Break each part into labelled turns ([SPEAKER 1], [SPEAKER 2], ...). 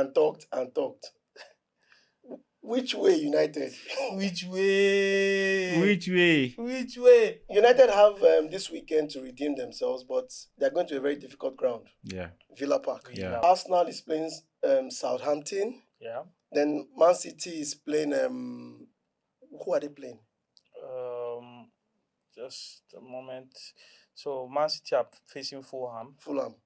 [SPEAKER 1] and talked and talked. Which way United?
[SPEAKER 2] Which way?
[SPEAKER 3] Which way?
[SPEAKER 2] Which way?
[SPEAKER 1] United have this weekend to redeem themselves, but they're going to a very difficult ground.
[SPEAKER 3] Yeah.
[SPEAKER 1] Villa Park.
[SPEAKER 3] Yeah.
[SPEAKER 1] Arsenal is playing Southampton.
[SPEAKER 2] Yeah.
[SPEAKER 1] Then Man City is playing. Who are they playing?
[SPEAKER 2] Just a moment. So Man City are facing Fulham.
[SPEAKER 1] Fulham.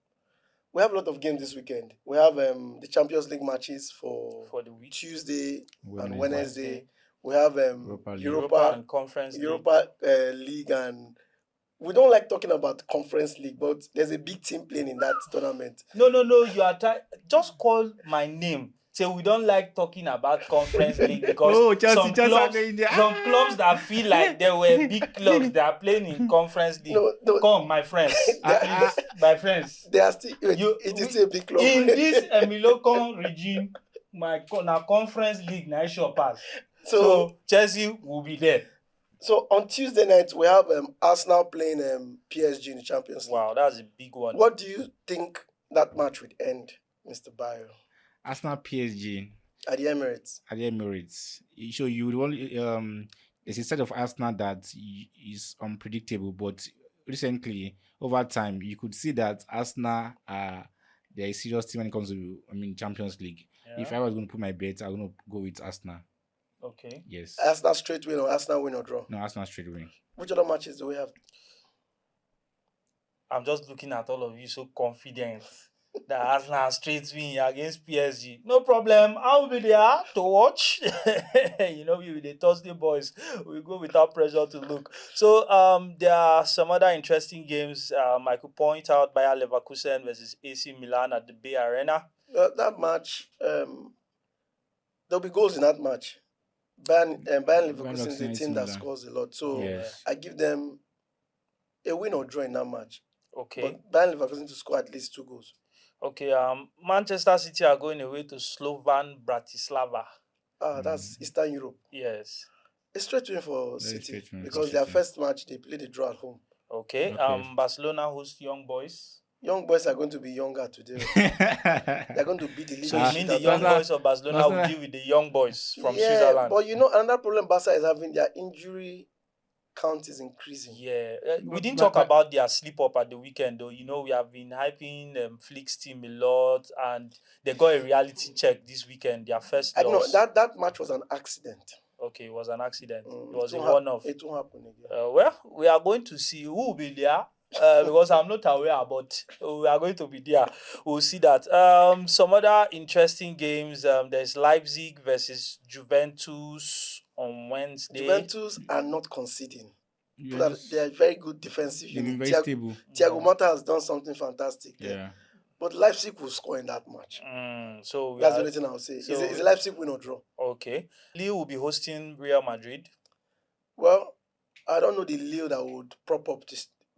[SPEAKER 1] We have a lot of games this weekend. We have the Champions League matches for
[SPEAKER 2] the week.
[SPEAKER 1] Tuesday and
[SPEAKER 3] Wednesday.
[SPEAKER 1] Wednesday. We have
[SPEAKER 2] Europa and Conference
[SPEAKER 1] Europa League, and we don't like talking about Conference League, but there's a big team playing in that tournament.
[SPEAKER 2] No. You are just call my name. Say we don't like talking about Conference League because some clubs that feel like they were big clubs that are playing in Conference League.
[SPEAKER 1] No.
[SPEAKER 2] Come, my friends. My friends.
[SPEAKER 1] They are still. It is a big club.
[SPEAKER 2] In this Emilocon regime, na Conference League na sure pass. So Chelsea will be there.
[SPEAKER 1] So on Tuesday night we have Arsenal playing PSG in the Champions League.
[SPEAKER 2] Wow, that's a big one.
[SPEAKER 1] What do you think that match would end, Mr. Bayo?
[SPEAKER 3] Arsenal PSG
[SPEAKER 1] at the Emirates.
[SPEAKER 3] So you would want there's a set of Arsenal that is unpredictable, but recently over time you could see that Arsenal they're a serious team when it comes to Champions League. Yeah. If I was going to put my bet, I'm going to go with Arsenal.
[SPEAKER 2] Okay.
[SPEAKER 3] Yes.
[SPEAKER 1] Arsenal straight win or Arsenal win or draw?
[SPEAKER 3] No, Arsenal straight win.
[SPEAKER 1] Which other matches do we have?
[SPEAKER 2] I'm just looking at all of you so confident that Arsenal straight win against PSG. No problem. I'll be there to watch. We with the Thursday boys, we go without pressure to look. So there are some other interesting games. I could point out Bayer Leverkusen versus AC Milan at the Bay Arena.
[SPEAKER 1] That match, there'll be goals in that match. Bayern Leverkusen is a team that scores a lot. So yes. I give them a win or draw in that match.
[SPEAKER 2] Okay.
[SPEAKER 1] But Bayern Leverkusen to score at least 2 goals.
[SPEAKER 2] Okay, Manchester City are going away to Slovan Bratislava.
[SPEAKER 1] That's Eastern Europe.
[SPEAKER 2] Yes.
[SPEAKER 1] A straight win for City because their first match they played a draw at home.
[SPEAKER 2] Okay. Barcelona host Young Boys.
[SPEAKER 1] Young Boys are going to be younger today. They're going to beat the league.
[SPEAKER 2] So you mean the Young Boys of Barcelona will deal with the Young Boys from Switzerland?
[SPEAKER 1] But another problem Barca is having, their injury count is increasing.
[SPEAKER 2] Yeah, we didn't talk about their slip up at the weekend though. We have been hyping Flick's team a lot, and they got a reality check this weekend. Their first loss.
[SPEAKER 1] That match was an accident.
[SPEAKER 2] Okay, it was an accident. It was a one-off.
[SPEAKER 1] It won't happen again.
[SPEAKER 2] Well, we are going to see who will be there. Because I'm not aware, but we are going to be there. We'll see that. Some other interesting games. There's Leipzig versus Juventus on Wednesday.
[SPEAKER 1] Juventus are not conceding.
[SPEAKER 3] Yes.
[SPEAKER 1] They are very good defensive unit.
[SPEAKER 3] Very stable.
[SPEAKER 1] Thiago Motta has done something fantastic.
[SPEAKER 3] Yeah.
[SPEAKER 1] But Leipzig will score in that match.
[SPEAKER 2] So
[SPEAKER 1] that's the only thing I'll say. So is Leipzig win or draw?
[SPEAKER 2] Okay. Lille will be hosting Real Madrid.
[SPEAKER 1] Well, I don't know the Lille that would prop up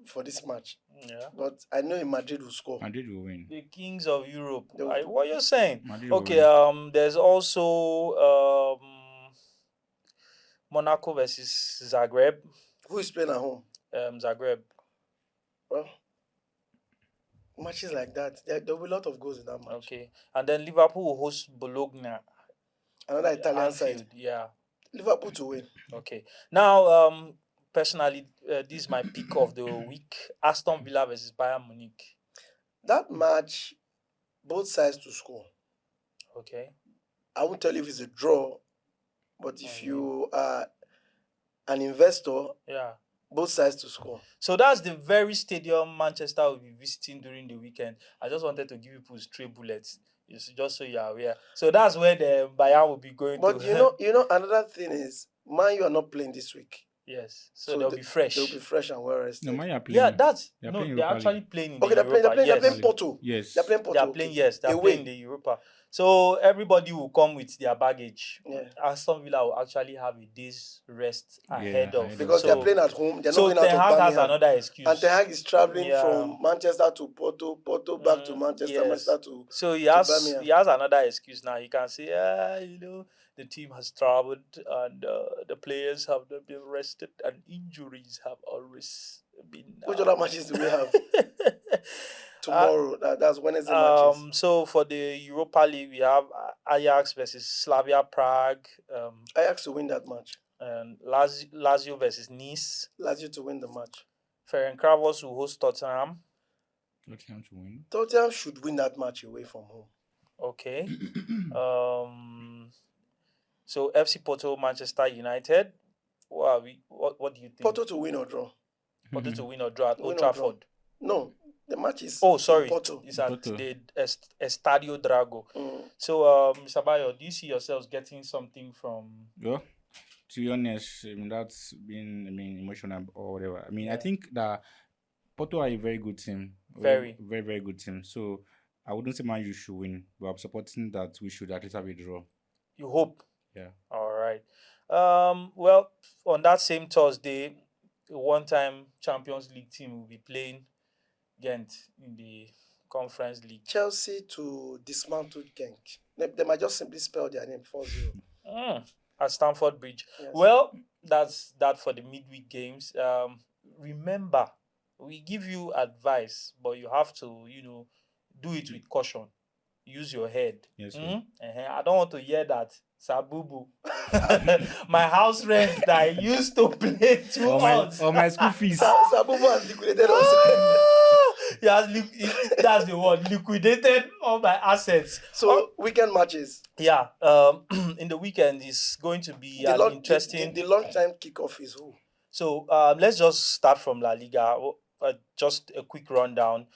[SPEAKER 1] for this match.
[SPEAKER 2] Yeah.
[SPEAKER 1] But I know Madrid will score.
[SPEAKER 3] Madrid will win.
[SPEAKER 2] The kings of Europe. What you're saying?
[SPEAKER 3] Madrid
[SPEAKER 2] okay, there's also Monaco versus Zagreb.
[SPEAKER 1] Who is playing at home?
[SPEAKER 2] Zagreb.
[SPEAKER 1] Well, matches like that, there'll be a lot of goals in that match.
[SPEAKER 2] Okay. And then Liverpool will host Bologna.
[SPEAKER 1] Another Italian side.
[SPEAKER 2] Yeah.
[SPEAKER 1] Liverpool to win.
[SPEAKER 2] Okay. Now, personally, this is my pick of the week. Aston Villa versus Bayern Munich.
[SPEAKER 1] That match, both sides to score.
[SPEAKER 2] Okay.
[SPEAKER 1] I won't tell you if it's a draw, but if you are an investor, both sides to score.
[SPEAKER 2] So that's the very stadium Manchester will be visiting during the weekend. I just wanted to give people stray bullets, just so you're aware. So that's where the Bayern will be going
[SPEAKER 1] to. But you know, another thing is, Man, you are not playing this week.
[SPEAKER 2] Yes, so they'll be fresh.
[SPEAKER 1] They'll be fresh and well rested.
[SPEAKER 3] No, Man, you're playing.
[SPEAKER 2] Yeah, they're actually playing in the
[SPEAKER 1] Europa. They're playing Porto.
[SPEAKER 3] Yes.
[SPEAKER 1] They're playing Porto.
[SPEAKER 2] They're playing the Europa. So everybody will come with their baggage.
[SPEAKER 1] Yeah.
[SPEAKER 2] Aston Villa will actually have a day's rest ahead of.
[SPEAKER 1] Because they're playing at home. They're not going out
[SPEAKER 2] Ten
[SPEAKER 1] of
[SPEAKER 2] Hag has
[SPEAKER 1] Birmingham.
[SPEAKER 2] another excuse.
[SPEAKER 1] And Ten Hag is traveling from Manchester to Porto back to Manchester, Manchester to
[SPEAKER 2] So he has another excuse now. He can say, the team has traveled and the players have not been rested and injuries have always been.
[SPEAKER 1] Which other matches do we have? tomorrow. That's Wednesday matches.
[SPEAKER 2] So for the Europa League, we have Ajax versus Slavia Prague.
[SPEAKER 1] Ajax to win that match.
[SPEAKER 2] And Lazio versus Nice.
[SPEAKER 1] Lazio to win the match.
[SPEAKER 2] Ferencváros will host Tottenham.
[SPEAKER 3] Tottenham to win.
[SPEAKER 1] Tottenham should win that match away from home.
[SPEAKER 2] Okay. So FC Porto, Manchester United. What do you think?
[SPEAKER 1] Porto to win or draw.
[SPEAKER 2] Porto to win or draw at Old Trafford.
[SPEAKER 1] No, the match is.
[SPEAKER 2] Oh, sorry.
[SPEAKER 1] Porto.
[SPEAKER 2] It's at the Estadio Drago. So, Mr. Bayo, do you see yourselves getting something from?
[SPEAKER 3] Yeah. To be honest, that's been emotional or whatever. I think that Porto are a very good team.
[SPEAKER 2] Very,
[SPEAKER 3] very good team. So I wouldn't say Man U should win, but I'm supporting that we should at least have a draw.
[SPEAKER 2] You hope?
[SPEAKER 3] Yeah.
[SPEAKER 2] All right. Well, on that same Thursday, a one-time Champions League team will be playing Ghent in the Conference League.
[SPEAKER 1] Chelsea to dismantle Genk. They might just simply spell their name 4-0.
[SPEAKER 2] At Stamford Bridge.
[SPEAKER 1] Yes.
[SPEAKER 2] Well, that's that for the midweek games. Remember, we give you advice, but you have to, do it with caution. Use your head.
[SPEAKER 3] Yes.
[SPEAKER 2] I don't want to hear that. Sabubu. My house rent that I used to pay 2 months.
[SPEAKER 3] Or my school fees.
[SPEAKER 1] Sabubu has liquidated us.
[SPEAKER 2] That's the word. Liquidated all my assets.
[SPEAKER 1] So weekend matches.
[SPEAKER 2] Yeah. In the weekend is going to be interesting.
[SPEAKER 1] The lunchtime kickoff is who?
[SPEAKER 2] So let's just start from La Liga. Just a quick rundown.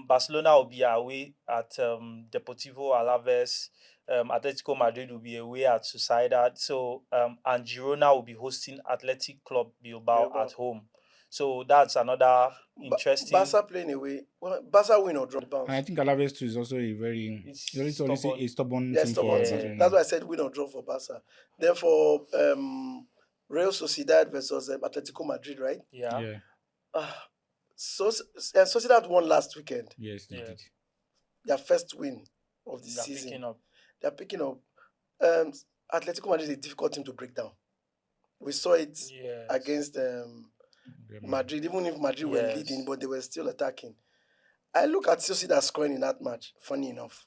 [SPEAKER 2] Barcelona will be away at Deportivo Alaves. Atletico Madrid will be away at Sociedad. So and Girona will be hosting Athletic Club Bilbao at home. So that's another interesting.
[SPEAKER 1] Barca playing away. Well, Barca win or draw.
[SPEAKER 3] I think Alaves too is also a very stubborn team for Barcelona.
[SPEAKER 1] That's why I said win or draw for Barca. Then for Real Sociedad versus Atletico Madrid, right?
[SPEAKER 2] Yeah.
[SPEAKER 1] So Sociedad won last weekend.
[SPEAKER 3] Yes, they did.
[SPEAKER 1] Their first win of the season. They're picking up. Atletico Madrid is a difficult team to break down. We saw it against Madrid, even if Madrid were leading, but they were still attacking. I look at Sociedad scoring in that match. Funny enough,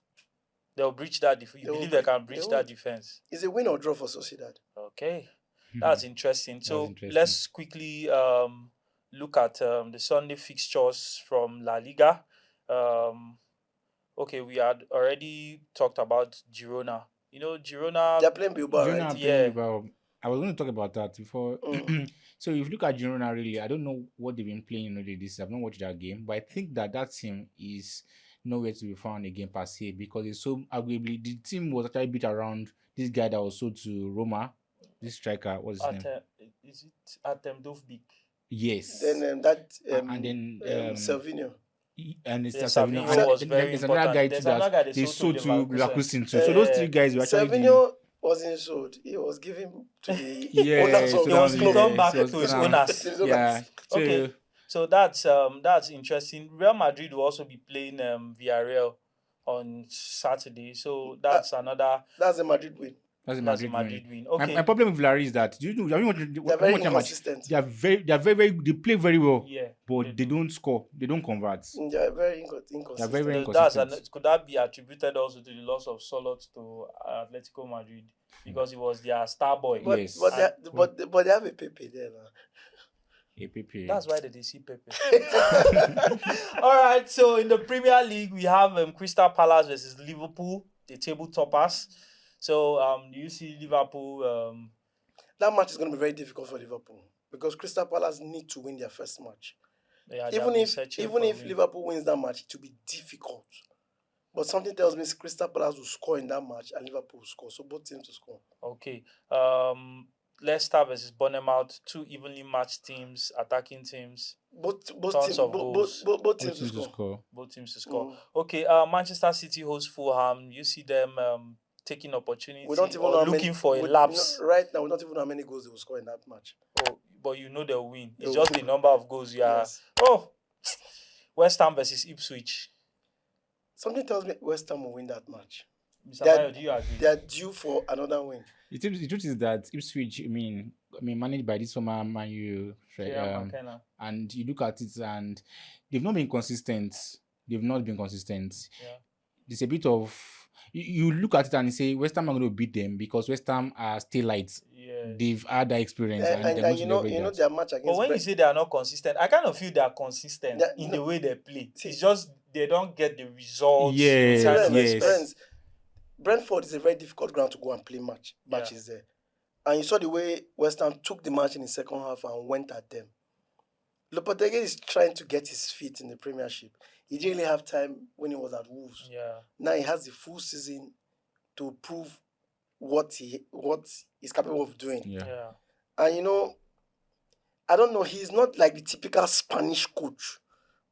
[SPEAKER 2] they'll breach that. You believe they can breach that defense?
[SPEAKER 1] Is a win or draw for Sociedad?
[SPEAKER 2] Okay, that's interesting. So let's quickly look at the Sunday fixtures from La Liga. Okay, we had already talked about Girona. Girona.
[SPEAKER 1] They're playing Bilbao, right?
[SPEAKER 3] Bilbao. I was going to talk about that before. So if you look at Girona, really, I don't know what they've been playing this. I've not watched that game, but I think that team is nowhere to be found again per se, because it's so arguably the team was actually built around this guy that was sold to Roma, this striker. What's his name?
[SPEAKER 2] Is it Artem Dovbyk?
[SPEAKER 3] Yes.
[SPEAKER 1] Then
[SPEAKER 3] and then
[SPEAKER 1] Salvino.
[SPEAKER 3] And it's
[SPEAKER 2] Salvino was very
[SPEAKER 3] there's
[SPEAKER 2] important.
[SPEAKER 3] Another guy too that they sold to Leverkusen too. So those three guys were actually.
[SPEAKER 1] Salvino wasn't sold. He was given to the owners of
[SPEAKER 2] he was returned back to his owners.
[SPEAKER 3] Yeah.
[SPEAKER 2] Okay. So that's interesting. Real Madrid will also be playing Villarreal on Saturday. So that's another.
[SPEAKER 1] That's a Madrid win.
[SPEAKER 3] That's a Madrid win.
[SPEAKER 2] Okay.
[SPEAKER 3] My problem with Villarreal is that
[SPEAKER 1] they're very inconsistent.
[SPEAKER 3] They are very they play very well.
[SPEAKER 2] Yeah.
[SPEAKER 3] But they don't score. They don't convert.
[SPEAKER 1] They are very inconsistent.
[SPEAKER 3] They're very inconsistent.
[SPEAKER 2] Could that be attributed also to the loss of Solot to Atletico Madrid, because he was their star boy?
[SPEAKER 1] But,
[SPEAKER 3] yes.
[SPEAKER 1] But they have a Pepe there now.
[SPEAKER 3] A Pepe.
[SPEAKER 2] That's why they see Pepe. All right. So in the Premier League, we have Crystal Palace versus Liverpool, the table toppers. So do you see Liverpool?
[SPEAKER 1] That match is going to be very difficult for Liverpool, because Crystal Palace need to win their first match. Even if Liverpool wins that match, it will be difficult. But something tells me Crystal Palace will score in that match and Liverpool will score. So both teams will score.
[SPEAKER 2] Okay. Leicester versus Bournemouth, two evenly matched teams, attacking teams.
[SPEAKER 1] Both teams will score.
[SPEAKER 2] Both teams to score. Okay. Manchester City hosts Fulham. You see them taking opportunity.
[SPEAKER 1] We don't even know
[SPEAKER 2] looking for a lapse.
[SPEAKER 1] Right now, we don't even know how many goals they will score in that match.
[SPEAKER 2] Oh, but they'll win. It's just the number of goals you are. Yes. Oh, West Ham versus Ipswich.
[SPEAKER 1] Something tells me West Ham will win that match.
[SPEAKER 2] Mr. Mayo, do you agree?
[SPEAKER 1] They are due for another win.
[SPEAKER 3] The truth is that Ipswich, managed by this former Man U, and you look at it and they've not been consistent. they've not been consistent.
[SPEAKER 2] Yeah.
[SPEAKER 3] There's a bit of you look at it and you say West Ham are going to beat them because West Ham are still light.
[SPEAKER 2] Yes.
[SPEAKER 3] They've had that experience and they're going to leverage that.
[SPEAKER 1] their match against.
[SPEAKER 2] But when you say they are not consistent, I kind of feel they are consistent in the way they play. It's just they don't get the results.
[SPEAKER 3] Yes.
[SPEAKER 1] Brentford is a very difficult ground to go and play matches there. And you saw the way West Ham took the match in the second half and went at them. Lopetegui is trying to get his feet in the Premiership. He didn't really have time when he was at Wolves.
[SPEAKER 2] Yeah.
[SPEAKER 1] Now he has the full season to prove what he's capable of doing.
[SPEAKER 2] Yeah.
[SPEAKER 1] And I don't know, he's not like the typical Spanish coach.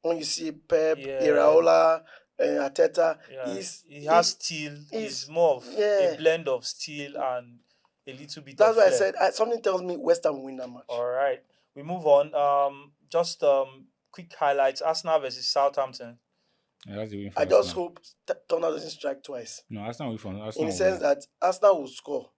[SPEAKER 1] When you see Pep, Iraola, Arteta,
[SPEAKER 2] he has steel. He's more of a blend of steel and a little bit
[SPEAKER 1] That's
[SPEAKER 2] of
[SPEAKER 1] why
[SPEAKER 2] flair.
[SPEAKER 1] I said something tells me West Ham win that match.
[SPEAKER 2] All right. We move on. Just quick highlights. Arsenal versus Southampton.
[SPEAKER 3] Yeah, that's the win for
[SPEAKER 1] I just
[SPEAKER 3] Arsenal.
[SPEAKER 1] hope Turner doesn't strike twice.
[SPEAKER 3] No, Arsenal will win.
[SPEAKER 1] In the sense that Arsenal will score.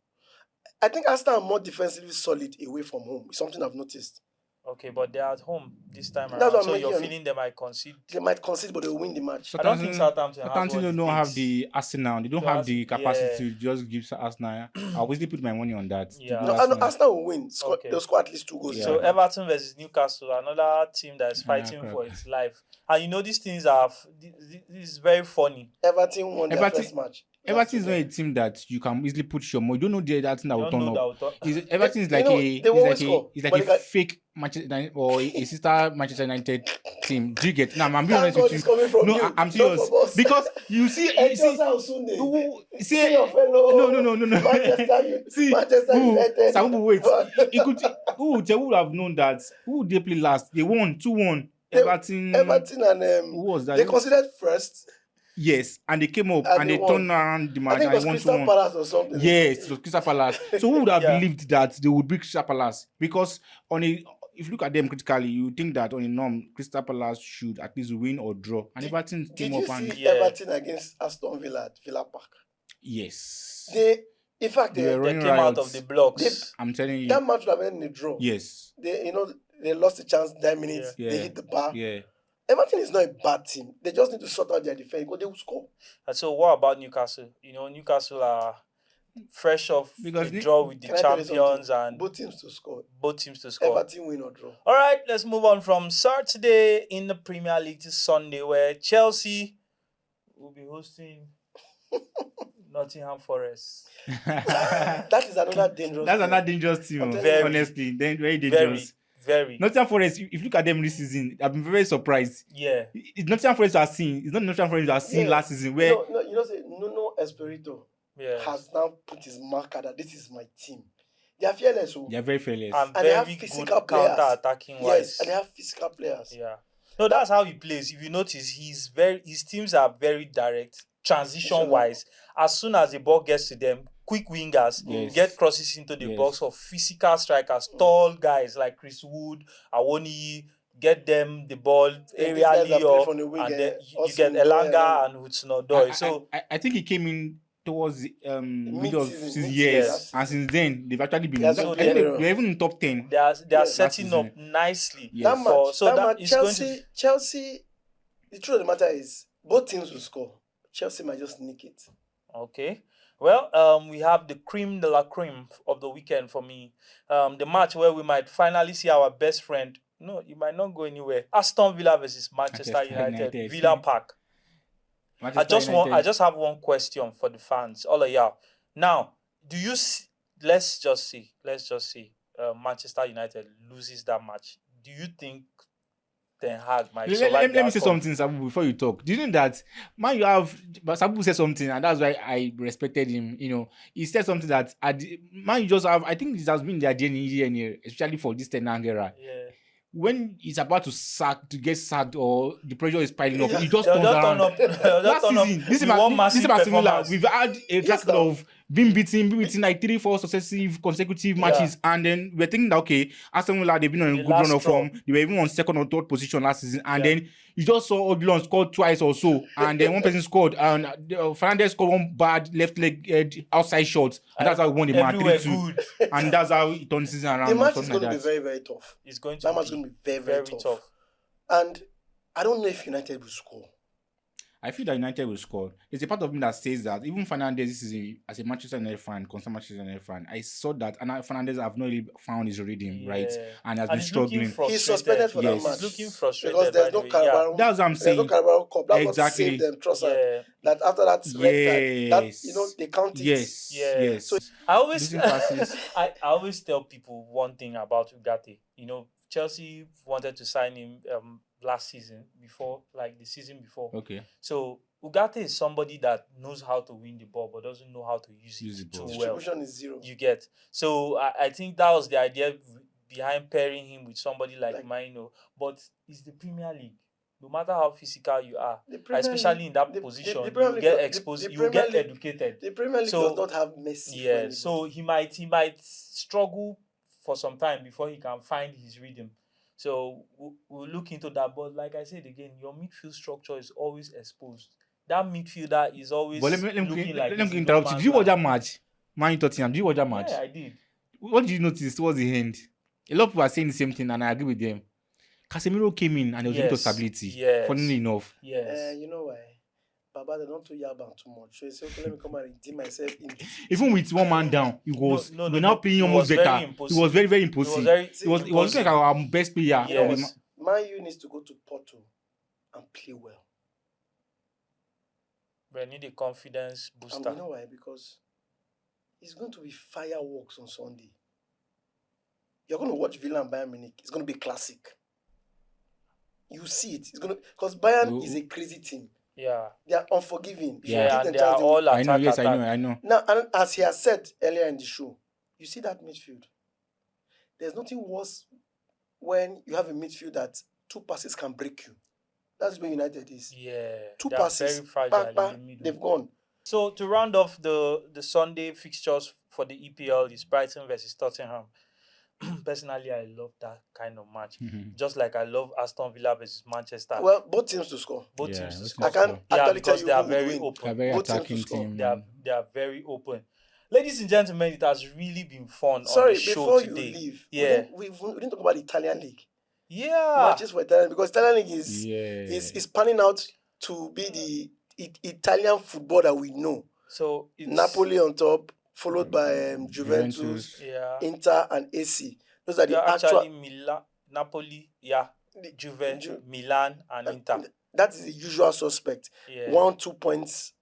[SPEAKER 1] I think Arsenal are more defensively solid away from home. It's something I've noticed.
[SPEAKER 2] Okay, but they're at home this time
[SPEAKER 1] That's
[SPEAKER 2] around. So you're feeling they might concede?
[SPEAKER 1] They might concede, but they'll win the match.
[SPEAKER 2] I don't think Southampton
[SPEAKER 3] don't have the Arsenal. They don't have the capacity to just give Arsenal. I always put my money on that.
[SPEAKER 2] Yeah.
[SPEAKER 1] No, Arsenal will win. They'll score at least 2 goals.
[SPEAKER 2] Yeah. So Everton versus Newcastle, another team that is fighting for its life. And these things this is very funny.
[SPEAKER 1] Everton won their first match.
[SPEAKER 3] Everton is not a team that you can easily put your money. You don't know that thing that will turn up. Everton is like a fake Manchester or a sister Manchester United team. Do you get? Now I'm being honest with you. No, I'm serious because you see. No.
[SPEAKER 1] Manchester United.
[SPEAKER 3] Some wait. Who would have known that? Who would they play last? They won 2-1. Everton
[SPEAKER 1] and
[SPEAKER 3] who was that?
[SPEAKER 1] They considered first.
[SPEAKER 3] Yes, and they came up and they turned around the match.
[SPEAKER 1] I think it was Crystal Palace or something.
[SPEAKER 3] Yes, it was Crystal Palace. So who would have believed that they would beat Crystal Palace? Because if you look at them critically, you think that on a norm, Crystal Palace should at least win or draw. And Everton came up and...
[SPEAKER 1] Did you see Everton against Aston Villa at Villa Park?
[SPEAKER 3] Yes.
[SPEAKER 1] They
[SPEAKER 2] came out of the blocks.
[SPEAKER 3] I'm telling you.
[SPEAKER 1] That match would have been a draw.
[SPEAKER 3] Yes.
[SPEAKER 1] They lost the chance 9 minutes. Yeah. They hit the bar.
[SPEAKER 3] Yeah.
[SPEAKER 1] Everton is not a bad team. They just need to sort out their defense because they will score.
[SPEAKER 2] And so what about Newcastle? Newcastle are fresh off a draw with the champions and
[SPEAKER 1] both teams to score. Everton win or draw.
[SPEAKER 2] All right, let's move on from Saturday in the Premier League to Sunday, where Chelsea will be hosting Nottingham Forest.
[SPEAKER 1] That is another dangerous.
[SPEAKER 3] That's another dangerous team. Honestly, very dangerous.
[SPEAKER 2] Very.
[SPEAKER 3] Nottingham Forest, if you look at them this season, I've been very surprised.
[SPEAKER 2] Yeah.
[SPEAKER 3] It's Nottingham Forest you are seeing. It's not Nottingham Forest you are seeing last season. Where
[SPEAKER 1] Nuno Espirito has now put his marker that this is my team. They are fearless.
[SPEAKER 3] They are very fearless.
[SPEAKER 2] And they have physical players. Counter-attacking wise.
[SPEAKER 1] Yes, and they have physical players.
[SPEAKER 2] Yeah. No, that's how he plays. If you notice, his teams are very direct, transition-wise. As soon as the ball gets to them, quick wingers, get crosses into the box of physical strikers, tall guys like Chris Wood, Awoniyi, get them the ball aerially, and then you get Elanga and Hudson-Odoi. So
[SPEAKER 3] I think he came in towards the middle of season years, and since then they've actually been. They're even in top 10.
[SPEAKER 2] They are setting up nicely.
[SPEAKER 1] Yes. Chelsea. The truth of the matter is, both teams will score. Chelsea might just nick it.
[SPEAKER 2] Okay. Well, we have the cream de la creme of the weekend for me. The match where we might finally see our best friend. No, you might not go anywhere. Aston Villa versus Manchester United. Villa Park. I just have one question for the fans, all of y'all. Now, do you let's just see Manchester United loses that match. Do you think Ten Hag might survive?
[SPEAKER 3] Let me say something, Sabu, before you talk. Do you know that Sabu said something, and that's why I respected him. He said something that you just have. I think this has been their DNA, especially for this Ten Hag era.
[SPEAKER 2] Yeah.
[SPEAKER 3] When he's about to get sacked or the pressure is piling up, he just turns around.
[SPEAKER 2] Last season,
[SPEAKER 3] this is similar. We've had a track of being beaten like 3-4 successive consecutive matches, and then we're thinking that okay, Aston Villa, they've been on a good run of form. They were even on second or third position last season, and then you just saw Odilon scored twice or so, and then one person scored, and Fernandes scored one bad left leg outside shot, and that's how we won the match 3-2, and that's how he turned the season around.
[SPEAKER 1] The match is going to be very, very tough.
[SPEAKER 2] That match is going to be very, very tough.
[SPEAKER 1] And I don't know if United will score.
[SPEAKER 3] I feel that United will score. There's a part of me that says that even Fernandes, this is as a Manchester United fan, concerned Manchester United fan, I saw that and Fernandes have not really found his rhythm, right? And has been
[SPEAKER 2] he's looking
[SPEAKER 3] struggling.
[SPEAKER 1] He's
[SPEAKER 2] frustrated.
[SPEAKER 1] suspended for that
[SPEAKER 3] Yes.
[SPEAKER 1] match.
[SPEAKER 2] He's looking frustrated,
[SPEAKER 1] because there's
[SPEAKER 2] by
[SPEAKER 1] no
[SPEAKER 2] the way. Yeah.
[SPEAKER 1] Carabao.
[SPEAKER 3] That's what I'm
[SPEAKER 1] There's no
[SPEAKER 3] saying.
[SPEAKER 1] Carabao Cup. That's what
[SPEAKER 3] Exactly.
[SPEAKER 1] saved them. Trust
[SPEAKER 2] Yeah.
[SPEAKER 1] that after that red card, that
[SPEAKER 3] Yes.
[SPEAKER 1] they count it.
[SPEAKER 3] Yes.
[SPEAKER 2] Yeah.
[SPEAKER 3] Yes.
[SPEAKER 2] So I always
[SPEAKER 3] Losing passes.
[SPEAKER 2] I always tell people one thing about Ugarte. Chelsea wanted to sign him last season the season before.
[SPEAKER 3] Okay.
[SPEAKER 2] So Ugarte is somebody that knows how to win the ball but doesn't know how to use it too well.
[SPEAKER 1] Distribution is zero.
[SPEAKER 2] You get. So I think that was the idea behind pairing him with somebody like Maino. But it's the Premier League. No matter how physical you are, especially in that position, you get exposed, you get educated.
[SPEAKER 1] The Premier League does not have Messi.
[SPEAKER 2] Yeah, so he might struggle for some time before he can find his rhythm. So we'll look into that. But like I said again, your midfield structure is always exposed. That midfielder is always looking like.
[SPEAKER 3] Let me interrupt you. Did you watch that match? Man Tottenham. Did you watch that match?
[SPEAKER 2] Yeah, I did.
[SPEAKER 3] What did you notice towards the end? A lot of people are saying the same thing, and I agree with them. Casemiro came in and there was a bit of stability.
[SPEAKER 2] Yes.
[SPEAKER 3] Funnily enough.
[SPEAKER 2] Yes.
[SPEAKER 1] You know why? Baba, they don't do Yaban too much. So he said, okay, let me come and redeem myself.
[SPEAKER 3] Even with one man down, he was
[SPEAKER 2] No,
[SPEAKER 3] now playing almost better. He was very, very imposing. It was like our best player.
[SPEAKER 2] Yes.
[SPEAKER 1] Man U needs to go to Porto and play well.
[SPEAKER 2] But I need a confidence booster.
[SPEAKER 1] And you know why? Because it's going to be fireworks on Sunday. You're going to watch Villa and Bayern Munich. It's going to be classic. You see it. It's going to because Bayern is a crazy team.
[SPEAKER 2] Yeah.
[SPEAKER 1] They are unforgiving.
[SPEAKER 2] Yeah, and they are all attack.
[SPEAKER 3] I know.
[SPEAKER 1] Now, and as he has said earlier in the show, you see that midfield. There's nothing worse when you have a midfield that 2 passes can break you. That's where United is.
[SPEAKER 2] Yeah.
[SPEAKER 1] 2 passes,
[SPEAKER 2] very fragile
[SPEAKER 1] they've gone.
[SPEAKER 2] So to round off the Sunday fixtures for the EPL is Brighton versus Tottenham. Personally, I love that kind of match. Just like I love Aston Villa versus Manchester.
[SPEAKER 1] Well, both teams to score.
[SPEAKER 2] Both teams to score.
[SPEAKER 1] I can't actually tell you
[SPEAKER 2] they are very open.
[SPEAKER 3] They're very attacking team.
[SPEAKER 2] They are very open. Ladies and gentlemen, it has really been fun on the show today.
[SPEAKER 1] Before you leave, we didn't talk about the Italian league.
[SPEAKER 2] Yeah.
[SPEAKER 1] Matches for Italian because Italian league is panning out to be the Italian football that we know.
[SPEAKER 2] So
[SPEAKER 1] Napoli on top, followed by Juventus, Inter, and AC. Those are the actual.
[SPEAKER 2] Actually, Milan, Napoli, Juve, Milan, and Inter.
[SPEAKER 1] That is the usual suspect. 1-2 points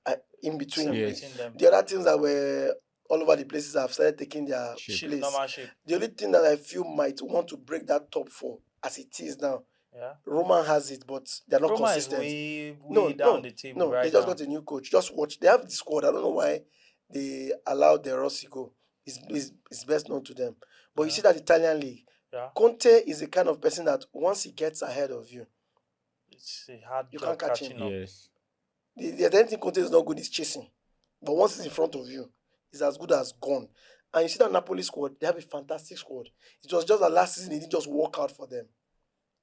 [SPEAKER 1] in between.
[SPEAKER 2] Them.
[SPEAKER 1] The other things that were all over the places have started taking their place. The only thing that I feel might want to break that top 4 as it is now.
[SPEAKER 2] Yeah.
[SPEAKER 1] Roma has it, but they're not consistent.
[SPEAKER 2] Is way down the table.
[SPEAKER 1] They just got a new coach. Just watch. They have the squad. I don't know why they allowed De Rossi go. It's best known to them. But you see that Italian league.
[SPEAKER 2] Yeah.
[SPEAKER 1] Conte is the kind of person that once he gets ahead of you,
[SPEAKER 2] it's a hard
[SPEAKER 1] you can't catch him.
[SPEAKER 3] Yes.
[SPEAKER 1] The other thing Conte is not good is chasing. But once he's in front of you, he's as good as gone. And you see that Napoli squad, they have a fantastic squad. It was just that last season, it didn't just work out for them.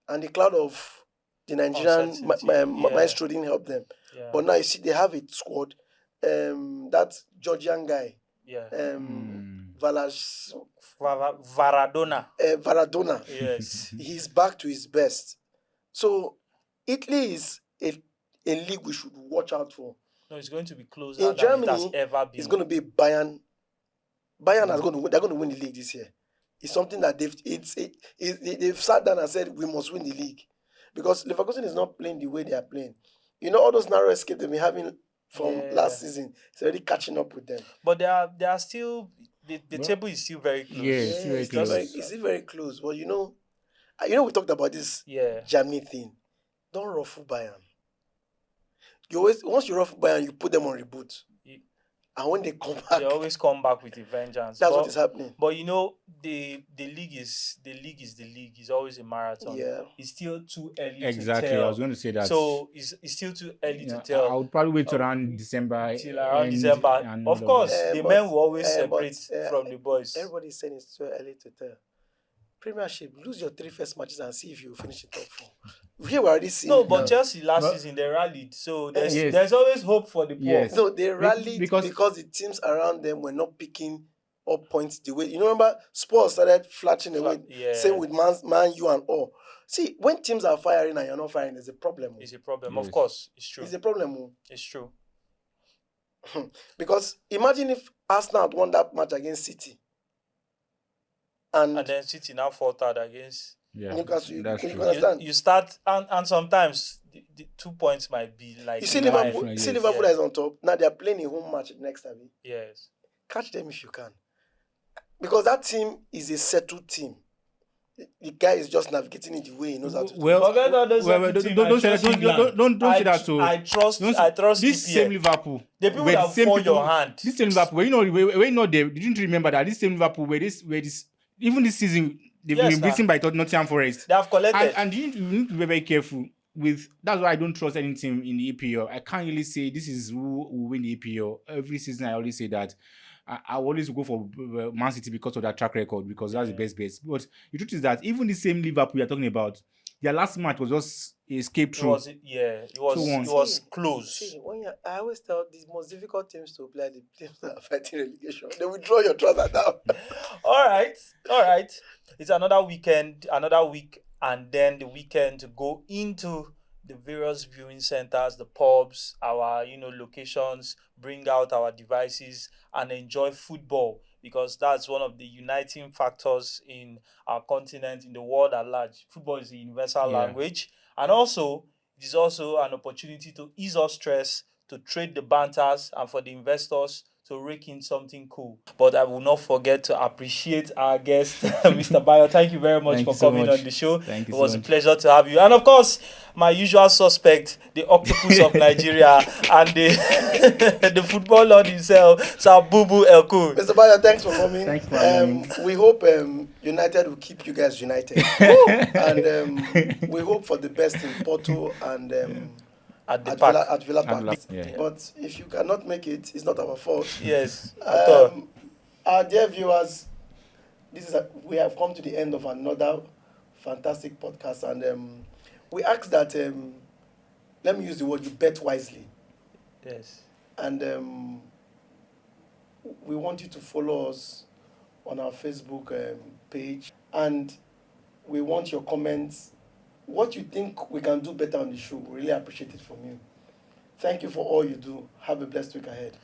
[SPEAKER 1] And the cloud of the Nigerian maestro didn't help them. Yeah. But now you see they have a squad. That Georgian guy.
[SPEAKER 2] Yeah.
[SPEAKER 1] Varadona. Varadona.
[SPEAKER 2] Yes.
[SPEAKER 1] He's back to his best. So Italy is a league we should watch out for.
[SPEAKER 2] No, it's going to be closer
[SPEAKER 1] in Germany,
[SPEAKER 2] than it has ever been.
[SPEAKER 1] It's going to be Bayern. Bayern they're going to win the league this year. It's something that they've sat down and said we must win the league, because Leverkusen is not playing the way they are playing. You know, all those narrow escapes they've been having from last season, it's already catching up with them.
[SPEAKER 2] But they are still the table is still very close.
[SPEAKER 3] Yeah, it's
[SPEAKER 1] still very close. But you know, we talked about this Germany thing. Don't ruffle Bayern. Once you ruffle Bayern, you put them on reboot. And when they come back,
[SPEAKER 2] they always come back with a vengeance.
[SPEAKER 1] That's what is happening.
[SPEAKER 2] But you know, the league is the league. It's always a marathon.
[SPEAKER 1] Yeah.
[SPEAKER 2] It's still too early to tell.
[SPEAKER 3] Exactly, I was going to say that.
[SPEAKER 2] So it's still too early to tell.
[SPEAKER 3] I would probably wait around December.
[SPEAKER 2] Till around December. Of course, the men will always separate from the boys.
[SPEAKER 1] Everybody's saying it's too early to tell. Premiership, lose your 3 first matches and see if you finish it top 4. Here we already see.
[SPEAKER 2] No, but Chelsea last season they rallied, so there's always hope for the poor.
[SPEAKER 1] No, they rallied because the teams around them were not picking up points the way. You remember Spurs started flattening away, same with Man U and all. See, when teams are firing and you're not firing, it's a problem.
[SPEAKER 2] It's a problem.
[SPEAKER 3] Yes.
[SPEAKER 2] Of course, it's true.
[SPEAKER 1] It's a problem.
[SPEAKER 2] It's true.
[SPEAKER 1] Because imagine if Arsenal had won that match against City. And
[SPEAKER 2] then City now faltered against
[SPEAKER 1] Newcastle.
[SPEAKER 2] You start and sometimes the 2 points might be like
[SPEAKER 1] you see Liverpool. Liverpool is on top. Now they are playing a home match next time.
[SPEAKER 2] Yes.
[SPEAKER 1] Catch them if you can. Because that team is a settled team. The guy is just navigating it the way he knows how to do it.
[SPEAKER 3] Don't say that.
[SPEAKER 2] I trust
[SPEAKER 3] this
[SPEAKER 2] EPL.
[SPEAKER 3] same Liverpool.
[SPEAKER 2] The people that fall your hand.
[SPEAKER 3] This same Liverpool. We're not there. Didn't you remember that this same Liverpool where this even this season they've been beaten by Nottingham Forest.
[SPEAKER 2] They have collected.
[SPEAKER 3] And you need to be very careful with. That's why I don't trust any team in the EPL. I can't really say this is who will win the EPL. Every season I always say that. I always go for Man City because of their track record, because that's the best base. But the truth is that even the same Liverpool you're talking about, their last match was just escape through.
[SPEAKER 2] It was close.
[SPEAKER 1] See, I always tell these most difficult teams to play the teams that are fighting relegation. They withdraw your trouser down.
[SPEAKER 2] All right. It's another weekend, another week, and then the weekend to go into the various viewing centers, the pubs, our locations, bring out our devices and enjoy football, because that's one of the uniting factors in our continent, in the world at large. Football is a universal language, and also it is also an opportunity to ease our stress, to trade the banters, and for the investors to rake in something cool. But I will not forget to appreciate our guest, Mr. Bayo. Thank you very much for coming on the show.
[SPEAKER 3] Thank you.
[SPEAKER 2] It was a pleasure to have you. And of course, my usual suspect, the octopus of Nigeria and the football lord himself, Sir Bubu Elko.
[SPEAKER 1] Mr. Bayo, thanks for coming.
[SPEAKER 3] Thanks for having me.
[SPEAKER 1] We hope United will keep you guys united. And we hope for the best in Porto and at Villa Park. But if you cannot make it, it's not our fault.
[SPEAKER 2] Yes.
[SPEAKER 1] Our dear viewers, we have come to the end of another fantastic podcast, and we ask that let me use the word, you bet wisely.
[SPEAKER 2] Yes.
[SPEAKER 1] And we want you to follow us on our Facebook page, and we want your comments. What you think we can do better on the show, we really appreciate it from you. Thank you for all you do. Have a blessed week ahead.